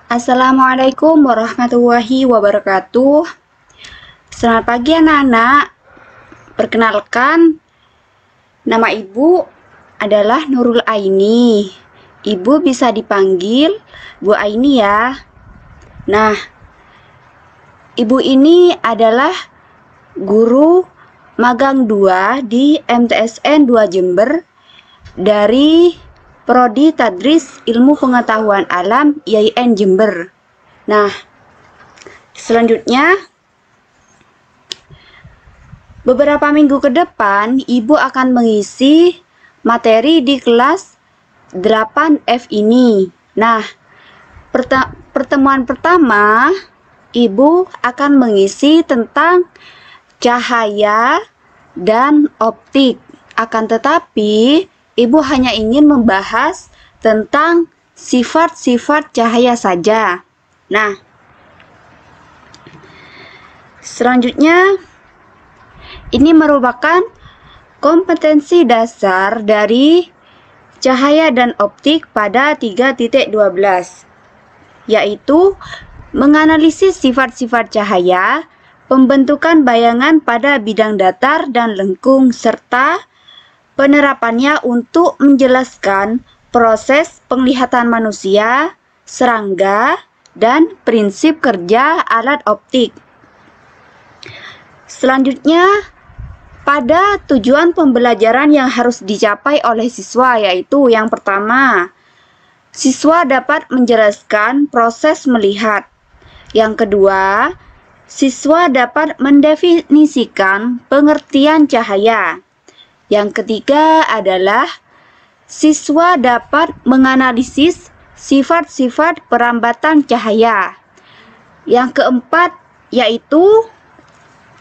Assalamualaikum warahmatullahi wabarakatuh. Selamat pagi anak-anak. Perkenalkan, nama ibu adalah Nurul Aini. Ibu bisa dipanggil Bu Aini ya. Nah, ibu ini adalah guru magang 2 di MTSN 2 Jember dari Prodi Tadris Ilmu Pengetahuan Alam IAIN Jember. Nah, selanjutnya beberapa minggu ke depan ibu akan mengisi materi di kelas 8F ini. Nah, pertemuan pertama ibu akan mengisi tentang cahaya dan optik. Akan tetapi ibu hanya ingin membahas tentang sifat-sifat cahaya saja. Nah, selanjutnya ini merupakan kompetensi dasar dari cahaya dan optik pada 3.12, yaitu menganalisis sifat-sifat cahaya, pembentukan bayangan pada bidang datar dan lengkung, serta penerapannya untuk menjelaskan proses penglihatan manusia, serangga, dan prinsip kerja alat optik. Selanjutnya, pada tujuan pembelajaran yang harus dicapai oleh siswa, yaitu yang pertama, siswa dapat menjelaskan proses melihat. Yang kedua, siswa dapat mendefinisikan pengertian cahaya. Yang ketiga adalah siswa dapat menganalisis sifat-sifat perambatan cahaya. Yang keempat yaitu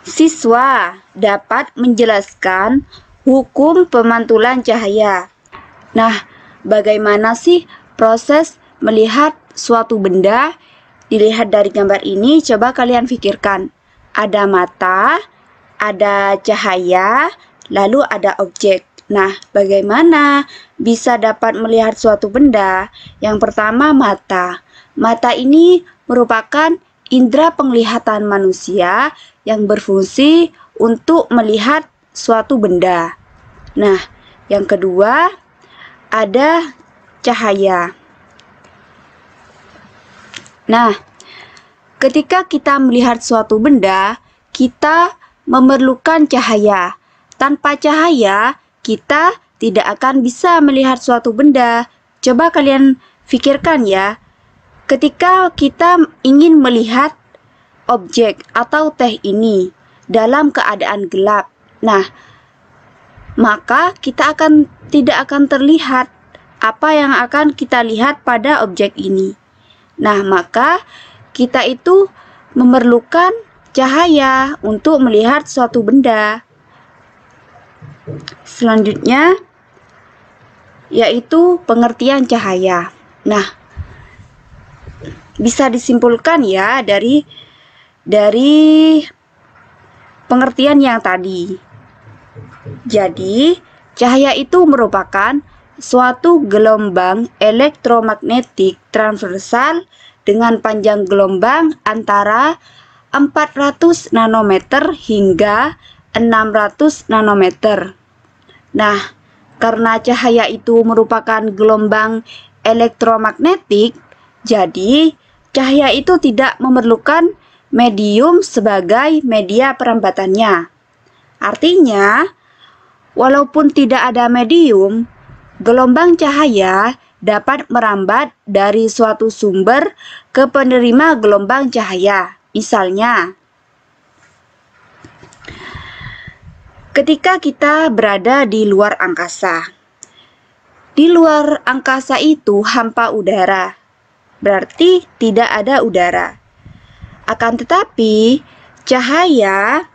siswa dapat menjelaskan hukum pemantulan cahaya. Nah, bagaimana sih proses melihat suatu benda? Dilihat dari gambar ini, coba kalian pikirkan. Ada mata, ada cahaya, lalu ada objek. Nah, bagaimana bisa dapat melihat suatu benda? Yang pertama, mata. Mata ini merupakan indera penglihatan manusia yang berfungsi untuk melihat suatu benda. Nah, yang kedua ada cahaya. Nah, ketika kita melihat suatu benda, kita memerlukan cahaya. Tanpa cahaya, kita tidak akan bisa melihat suatu benda. Coba kalian pikirkan ya. Ketika kita ingin melihat objek atau teh ini dalam keadaan gelap, nah, maka kita tidak akan terlihat apa yang akan kita lihat pada objek ini. Nah, maka kita itu memerlukan cahaya untuk melihat suatu benda. Selanjutnya yaitu pengertian cahaya. Nah, bisa disimpulkan ya dari pengertian yang tadi. Jadi, cahaya itu merupakan suatu gelombang elektromagnetik transversal dengan panjang gelombang antara 400 nanometer hingga 600 nanometer. Nah, karena cahaya itu merupakan gelombang elektromagnetik, jadi cahaya itu tidak memerlukan medium sebagai media perambatannya. Artinya, walaupun tidak ada medium, gelombang cahaya dapat merambat dari suatu sumber ke penerima gelombang cahaya. Misalnya, ketika kita berada di luar angkasa. Di luar angkasa itu hampa udara, berarti tidak ada udara. Akan tetapi, cahaya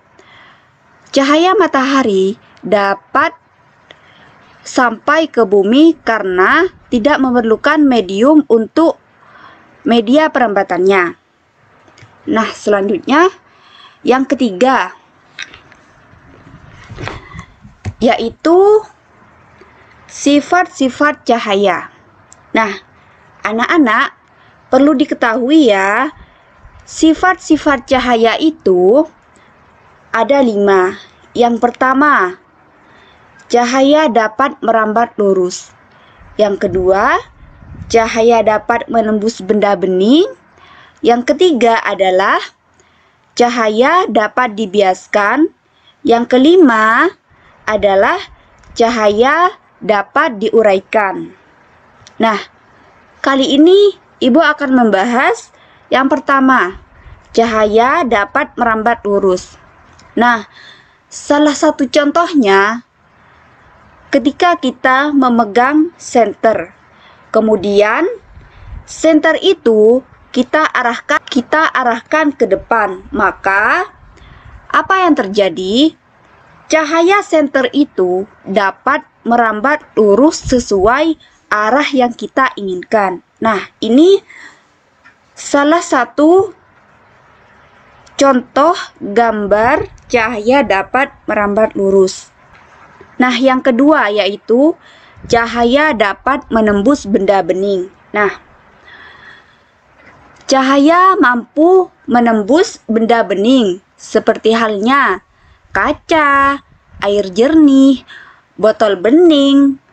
matahari dapat sampai ke bumi karena tidak memerlukan medium untuk media perambatannya. Nah, selanjutnya yang ketiga yaitu sifat-sifat cahaya. Nah, anak-anak perlu diketahui ya, sifat-sifat cahaya itu ada 5. Yang pertama, cahaya dapat merambat lurus. Yang kedua, cahaya dapat menembus benda bening. Yang ketiga adalah cahaya dapat dibiaskan. Yang kelima adalah cahaya dapat diuraikan. Nah, kali ini Ibu akan membahas yang pertama, cahaya dapat merambat lurus. Nah, salah satu contohnya ketika kita memegang senter. Kemudian senter itu kita arahkan ke depan. Maka apa yang terjadi? Cahaya senter itu dapat merambat lurus sesuai arah yang kita inginkan. Nah, ini salah satu contoh gambar cahaya dapat merambat lurus. Nah, yang kedua yaitu cahaya dapat menembus benda bening. Nah, cahaya mampu menembus benda bening seperti halnya kaca, air jernih, botol bening,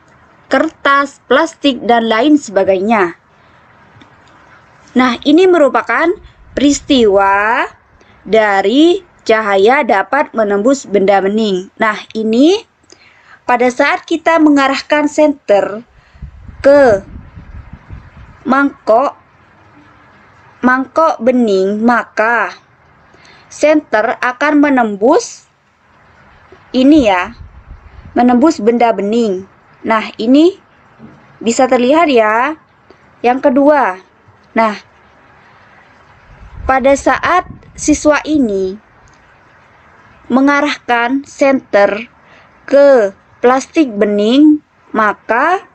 kertas, plastik, dan lain sebagainya. Nah, ini merupakan peristiwa dari cahaya dapat menembus benda bening. Nah, ini pada saat kita mengarahkan senter ke mangkok bening, maka senter akan menembus ini ya, menembus benda bening. Nah, ini bisa terlihat ya. Yang kedua, nah, pada saat siswa ini mengarahkan senter ke plastik bening, maka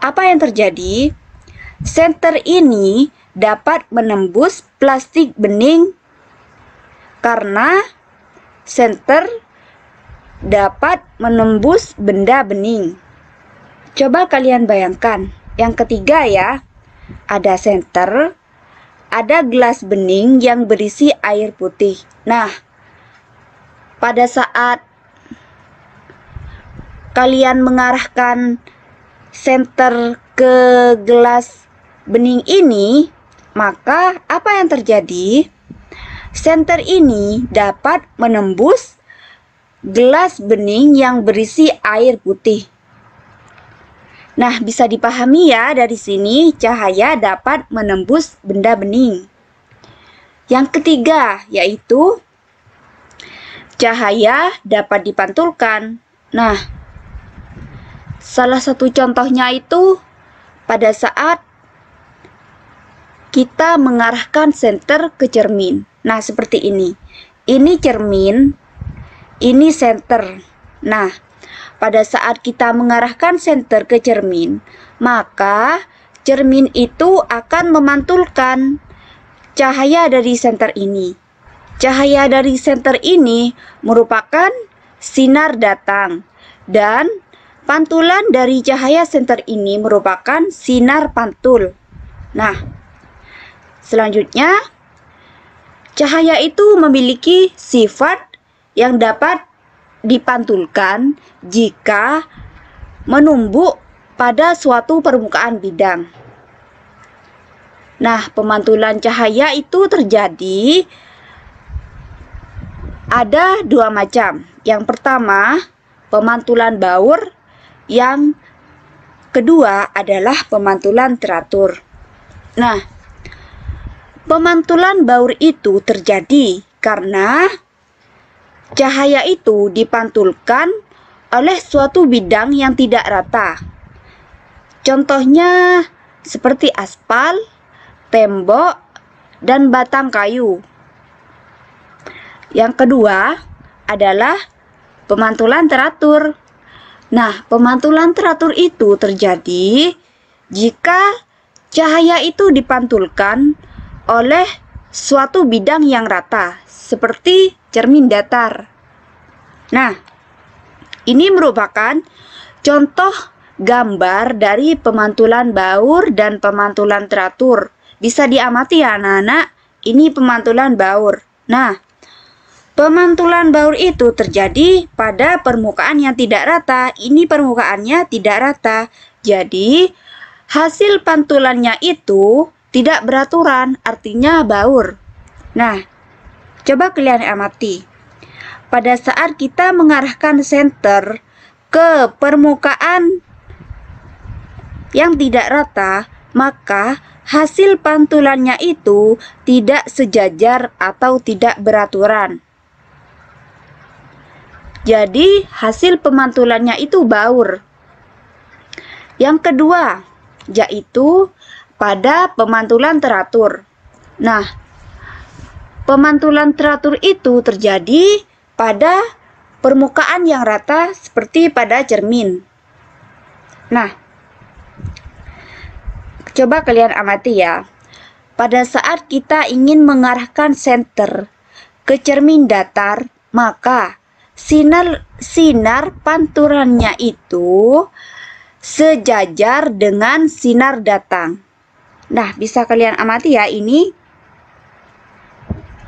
apa yang terjadi? Senter ini dapat menembus plastik bening karena senter dapat menembus benda bening. Coba kalian bayangkan. Yang ketiga ya, ada senter, ada gelas bening yang berisi air putih. Nah, pada saat kalian mengarahkan senter ke gelas bening ini, maka apa yang terjadi? Senter ini dapat menembus gelas bening yang berisi air putih. Nah, bisa dipahami ya dari sini cahaya dapat menembus benda bening. Yang ketiga yaitu cahaya dapat dipantulkan. Nah, salah satu contohnya itu pada saat kita mengarahkan senter ke cermin. Nah, seperti ini. Ini cermin, ini senter. Nah, pada saat kita mengarahkan senter ke cermin, maka cermin itu akan memantulkan cahaya dari senter ini. Cahaya dari senter ini merupakan sinar datang, dan pantulan dari cahaya senter ini merupakan sinar pantul. Nah, selanjutnya, cahaya itu memiliki sifat yang dapat dipantulkan jika menumbuk pada suatu permukaan bidang. Nah, pemantulan cahaya itu terjadi ada 2 macam. Yang pertama, pemantulan baur. Yang kedua adalah pemantulan teratur. Nah, pemantulan baur itu terjadi karena cahaya itu dipantulkan oleh suatu bidang yang tidak rata. Contohnya seperti aspal, tembok, dan batang kayu. Yang kedua adalah pemantulan teratur. Nah, pemantulan teratur itu terjadi jika cahaya itu dipantulkan oleh suatu bidang yang rata, seperti cermin datar. Nah, ini merupakan contoh gambar dari pemantulan baur dan pemantulan teratur bisa diamati ya anak-anak, ini pemantulan baur. Nah, pemantulan baur itu terjadi pada permukaan yang tidak rata. Ini permukaannya tidak rata. Jadi, hasil pantulannya itu tidak beraturan, artinya baur. Nah, coba kalian amati. Pada saat kita mengarahkan senter ke permukaan yang tidak rata, maka hasil pantulannya itu tidak sejajar atau tidak beraturan. Jadi, hasil pemantulannya itu baur. Yang kedua, yaitu pada pemantulan teratur. Nah, pemantulan teratur itu terjadi pada permukaan yang rata seperti pada cermin. Nah, coba kalian amati ya. Pada saat kita ingin mengarahkan senter ke cermin datar, maka sinar pantulannya itu sejajar dengan sinar datang. Nah, bisa kalian amati ya ini.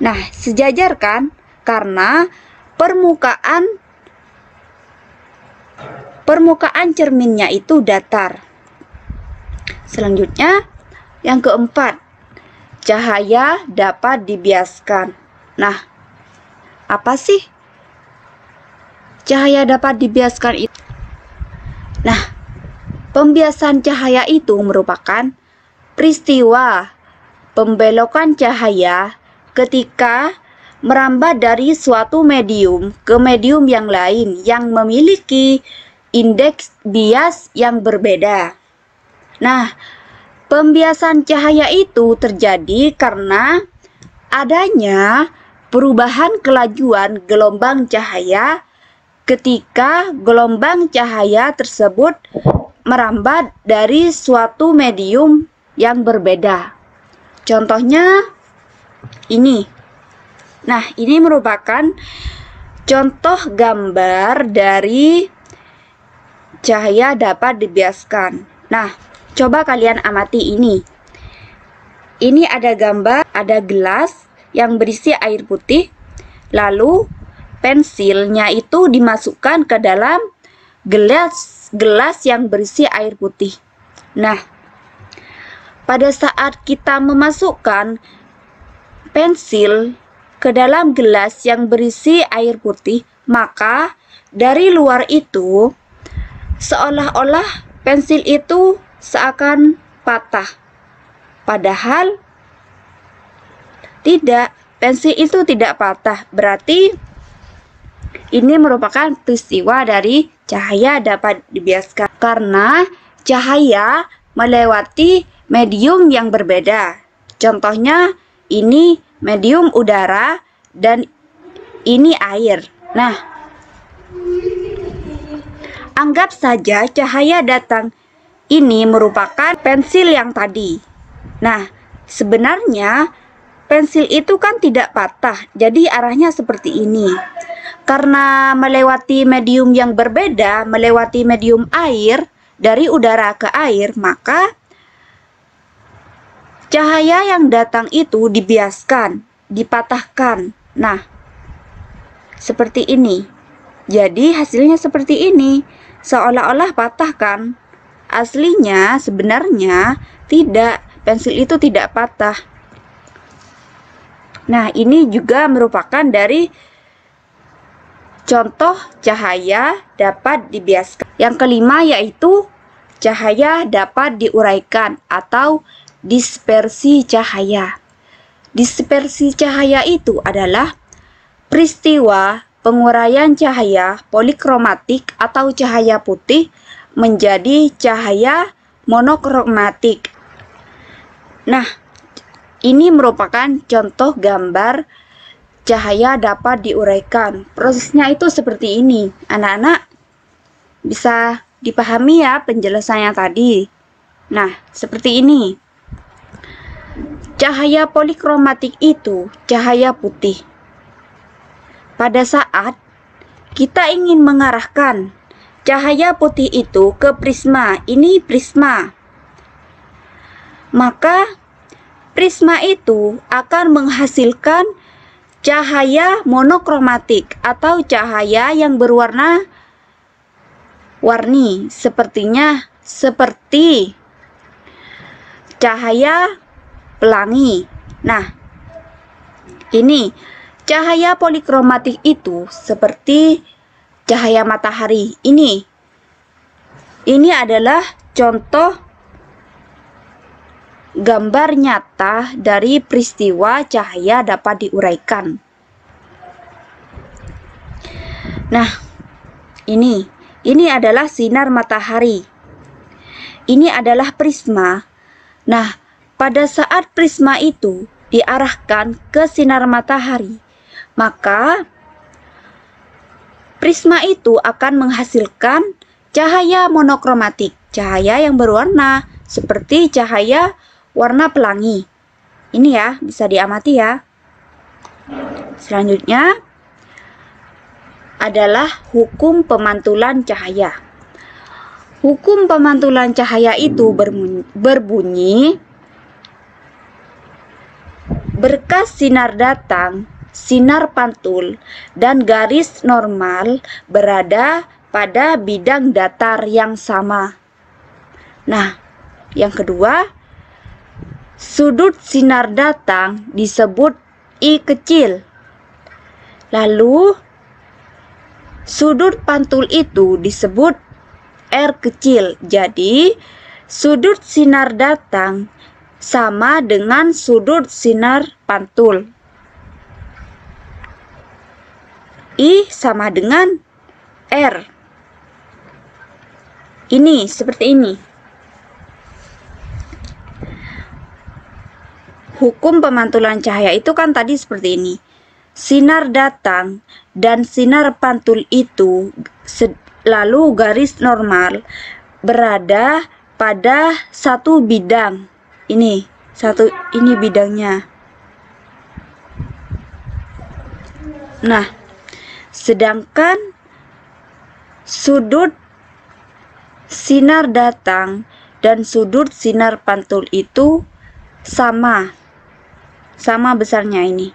Nah, sejajar kan? Karena permukaan cerminnya itu datar. Selanjutnya, yang keempat, cahaya dapat dibiaskan. Nah, apa sih cahaya dapat dibiaskan itu? Nah, pembiasan cahaya itu merupakan peristiwa pembelokan cahaya ketika merambat dari suatu medium ke medium yang lain yang memiliki indeks bias yang berbeda. Nah, pembiasan cahaya itu terjadi karena adanya perubahan kelajuan gelombang cahaya ketika gelombang cahaya tersebut merambat dari suatu medium yang berbeda. Contohnya ini. Nah, ini merupakan contoh gambar dari cahaya dapat dibiaskan. Nah, coba kalian amati ini. Ini ada gambar, ada gelas yang berisi air putih, lalu pensilnya itu dimasukkan ke dalam gelas yang berisi air putih. Nah, pada saat kita memasukkan pensil ke dalam gelas yang berisi air putih, maka dari luar itu seolah-olah pensil itu seakan patah. Padahal tidak, pensil itu tidak patah. Berarti ini merupakan peristiwa dari cahaya dapat dibiaskan karena cahaya melewati medium yang berbeda. Contohnya ini medium udara dan ini air. Nah, anggap saja cahaya datang ini merupakan pensil yang tadi. Nah, sebenarnya pensil itu kan tidak patah, jadi arahnya seperti ini. Karena melewati medium yang berbeda, melewati medium air, dari udara ke air, maka cahaya yang datang itu dibiaskan, dipatahkan. Nah, seperti ini. Jadi hasilnya seperti ini. Seolah-olah patah kan? Aslinya sebenarnya tidak. Pensil itu tidak patah. Nah, ini juga merupakan dari contoh cahaya dapat dibiaskan. Yang kelima yaitu cahaya dapat diuraikan atau dispersi cahaya. Dispersi cahaya itu adalah peristiwa penguraian cahaya polikromatik atau cahaya putih menjadi cahaya monokromatik. Nah, ini merupakan contoh gambar cahaya dapat diuraikan. Prosesnya itu seperti ini. Anak-anak bisa dipahami ya penjelasannya tadi. Nah, seperti ini. Cahaya polikromatik itu cahaya putih. Pada saat kita ingin mengarahkan cahaya putih itu ke prisma, ini prisma, maka prisma itu akan menghasilkan cahaya monokromatik atau cahaya yang berwarna-warni, seperti cahaya pelangi. Nah, ini cahaya polikromatik itu seperti cahaya matahari. Ini adalah contoh gambar nyata dari peristiwa cahaya dapat diuraikan. Nah, ini adalah sinar matahari. Ini adalah prisma. Nah, pada saat prisma itu diarahkan ke sinar matahari, maka prisma itu akan menghasilkan cahaya monokromatik, cahaya yang berwarna seperti cahaya warna pelangi. Ini ya, bisa diamati ya. Selanjutnya adalah hukum pemantulan cahaya. Hukum pemantulan cahaya itu berbunyi, berkas sinar datang, sinar pantul, dan garis normal berada pada bidang datar yang sama. Nah, yang kedua, sudut sinar datang disebut I kecil. Lalu, sudut pantul itu disebut R kecil. Jadi, sudut sinar datang sama dengan sudut sinar pantul. I sama dengan R. Ini, seperti ini. Hukum pemantulan cahaya itu kan tadi seperti ini. Sinar datang dan sinar pantul itu lalu garis normal berada pada satu bidang. Ini bidangnya. Nah, sedangkan sudut sinar datang dan sudut sinar pantul itu sama besarnya ini.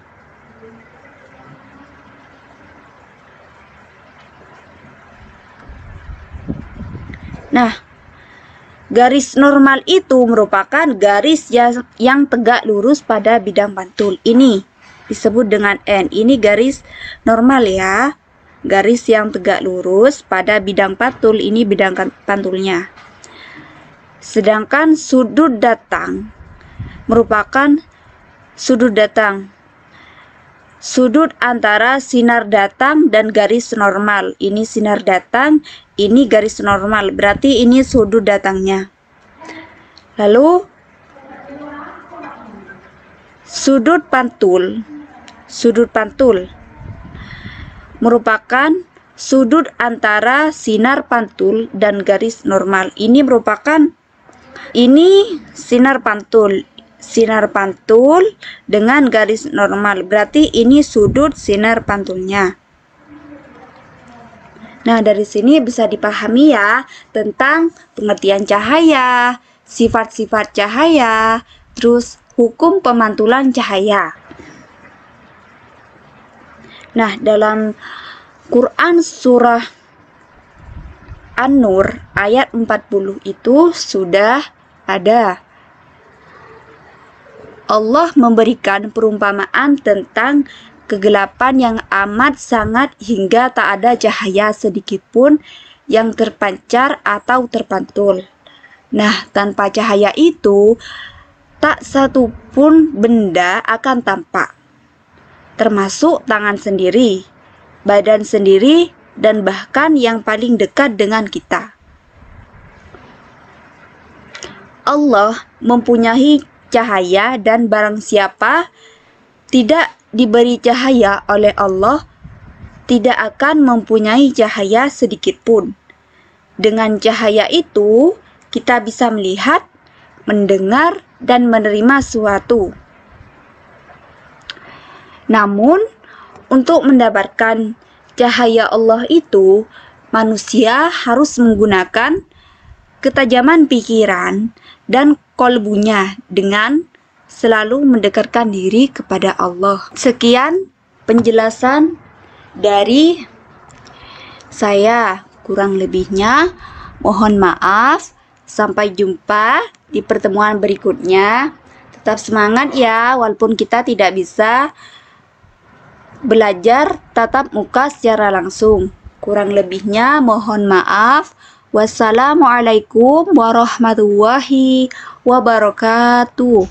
Nah, garis normal itu merupakan garis yang tegak lurus pada bidang pantul. Ini disebut dengan N. Ini garis normal ya. Garis yang tegak lurus pada bidang pantul, ini bidang pantulnya. Sedangkan sudut datang merupakan sudut antara sinar datang dan garis normal. Ini sinar datang, ini garis normal, berarti ini sudut datangnya. Lalu sudut pantul merupakan sudut antara sinar pantul dan garis normal. Ini sinar pantul dengan garis normal, berarti ini sudut sinar pantulnya. Nah, dari sini bisa dipahami ya tentang pengertian cahaya, sifat-sifat cahaya, terus hukum pemantulan cahaya. Nah, dalam Quran surah An-Nur ayat 40 itu sudah ada. Allah memberikan perumpamaan tentang kegelapan yang amat sangat hingga tak ada cahaya sedikit pun yang terpancar atau terpantul. Nah, tanpa cahaya itu tak satu pun benda akan tampak, termasuk tangan sendiri, badan sendiri, dan bahkan yang paling dekat dengan kita. Allah mempunyai cahaya, dan barang siapa tidak diberi cahaya oleh Allah tidak akan mempunyai cahaya sedikit pun. Dengan cahaya itu kita bisa melihat, mendengar, dan menerima sesuatu. Namun untuk mendapatkan cahaya Allah itu, manusia harus menggunakan ketajaman pikiran dan kolbunya dengan selalu mendekatkan diri kepada Allah. Sekian penjelasan dari saya, kurang lebihnya mohon maaf. Sampai jumpa di pertemuan berikutnya. Tetap semangat ya, walaupun kita tidak bisa belajar tatap muka secara langsung. Kurang lebihnya mohon maaf. Wassalamualaikum warahmatullahi wabarakatuh.